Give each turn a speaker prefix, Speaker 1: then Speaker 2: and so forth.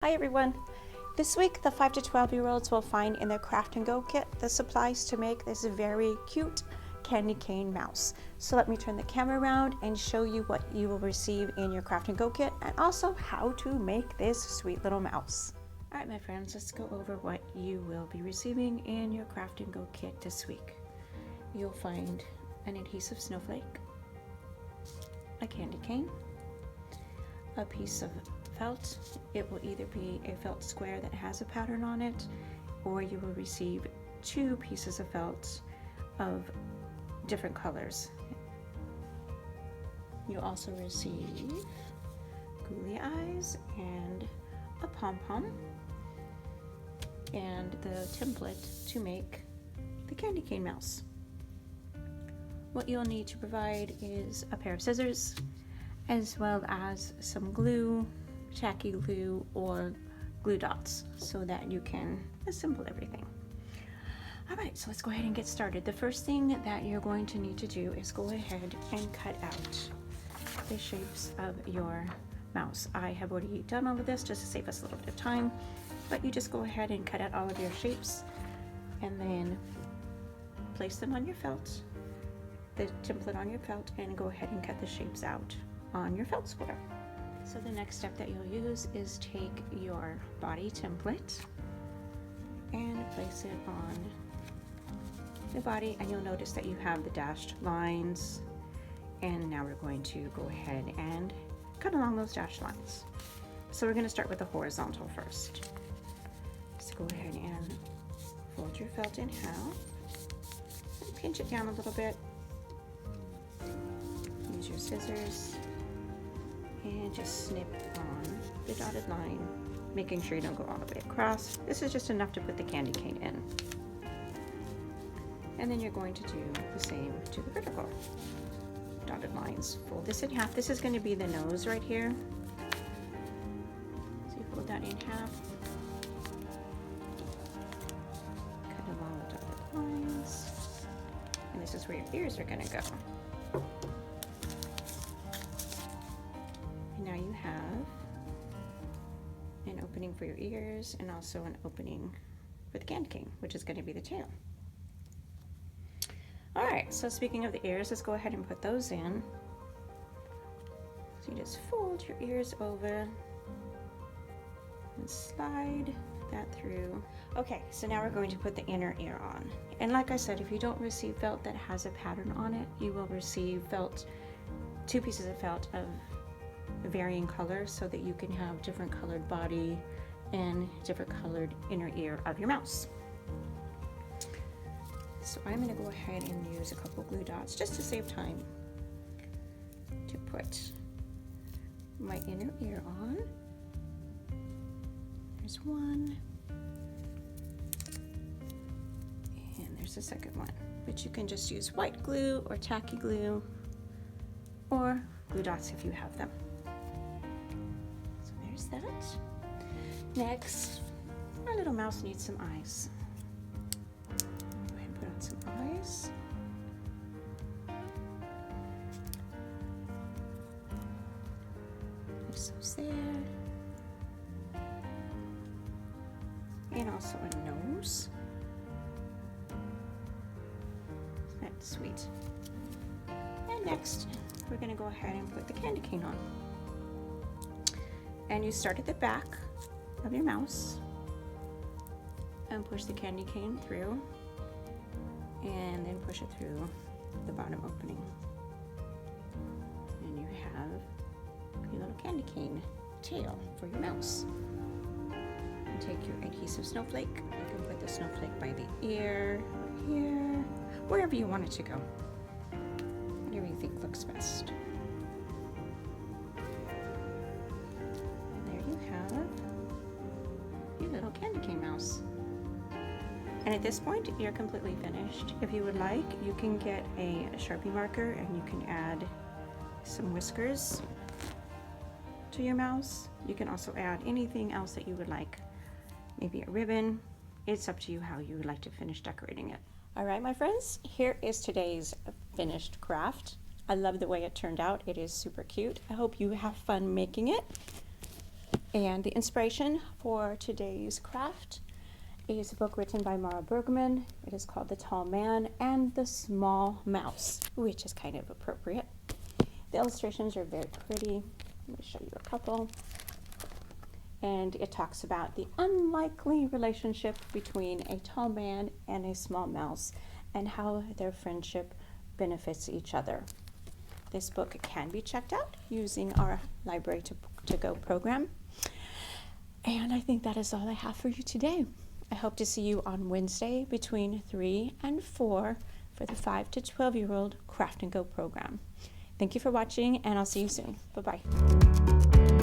Speaker 1: Hi everyone! This week the 5 to 12-year-olds will find in their Craft and Go kit the supplies to make this very cute candy cane mouse. So let me turn the camera around and show you what you will receive in your Craft and Go kit and also how to make this sweet little mouse. Alright my friends, let's go over what you will be receiving in your Craft and Go kit this week. You'll find an adhesive snowflake, a candy cane, a piece of felt. It will either be a felt square that has a pattern on it, or you will receive 2 pieces of felt of different colors. You'll also receive googly eyes and a pom-pom and the template to make the candy cane mouse. What you'll need to provide is a pair of scissors, as well as some glue, tacky glue, or glue dots so that you can assemble everything. Alright, so let's go ahead and get started. The first thing that you're going to need to do is go ahead and cut out the shapes of your mouse. I have already done all of this just to save us a little bit of time, but you just go ahead and cut out all of your shapes and then place them on your felt, the template on your felt, and go ahead and cut the shapes out on your felt square. So the next step that you'll use is take your body template and place it on the body, and you'll notice that you have the dashed lines, and now we're going to go ahead and cut along those dashed lines. So we're going to start with the horizontal first. So go ahead and fold your felt in half and pinch it down a little bit. Use your scissors and just snip on the dotted line, making sure you don't go all the way across. This is just enough to put the candy cane in. And then you're going to do the same to the vertical dotted lines. Fold this in half. This is going to be the nose right here. So you fold that in half. Cut along the dotted lines. And this is where your ears are going to go. Now you have an opening for your ears and also an opening for the candy cane, which is going to be the tail. Alright, so speaking of the ears, let's go ahead and put those in. So you just fold your ears over and slide that through. Okay, so now we're going to put the inner ear on. And like I said, if you don't receive felt that has a pattern on it, you will receive felt, 2 pieces of felt of varying colors so that you can have different colored body and different colored inner ear of your mouse. So I'm going to go ahead and use a couple glue dots just to save time to put my inner ear on. There's one, and there's the second one, but you can just use white glue or tacky glue or glue dots if you have them. So there's that. Next, our little mouse needs some eyes. Go ahead and put on some eyes. There's those there. And also a nose. That's sweet. And next, we're going to go ahead and put the candy cane on. And you start at the back of your mouse and push the candy cane through, and then push it through the bottom opening. And you have your little candy cane tail for your mouse. And take your adhesive snowflake. You can put the snowflake by the ear or here, wherever you want it to go. Whatever you think looks best. And there you have your little candy cane mouse. And at this point, you're completely finished. If you would like, you can get a Sharpie marker and you can add some whiskers to your mouse. You can also add anything else that you would like, maybe a ribbon. It's up to you how you would like to finish decorating it. All right, my friends, here is today's finished craft. I love the way it turned out. It is super cute. I hope you have fun making it. And the inspiration for today's craft is a book written by Mara Bergman. It is called The Tall Man and the Small Mouse, which is kind of appropriate. The illustrations are very pretty. Let me show you a couple. And it talks about the unlikely relationship between a tall man and a small mouse and how their friendship benefits each other. This book can be checked out using our Library to Go program. And I think that is all I have for you today. I hope to see you on Wednesday between 3 and 4 for the 5 to 12-year-old Craft and Go program. Thank you for watching, and I'll see you soon. Bye-bye.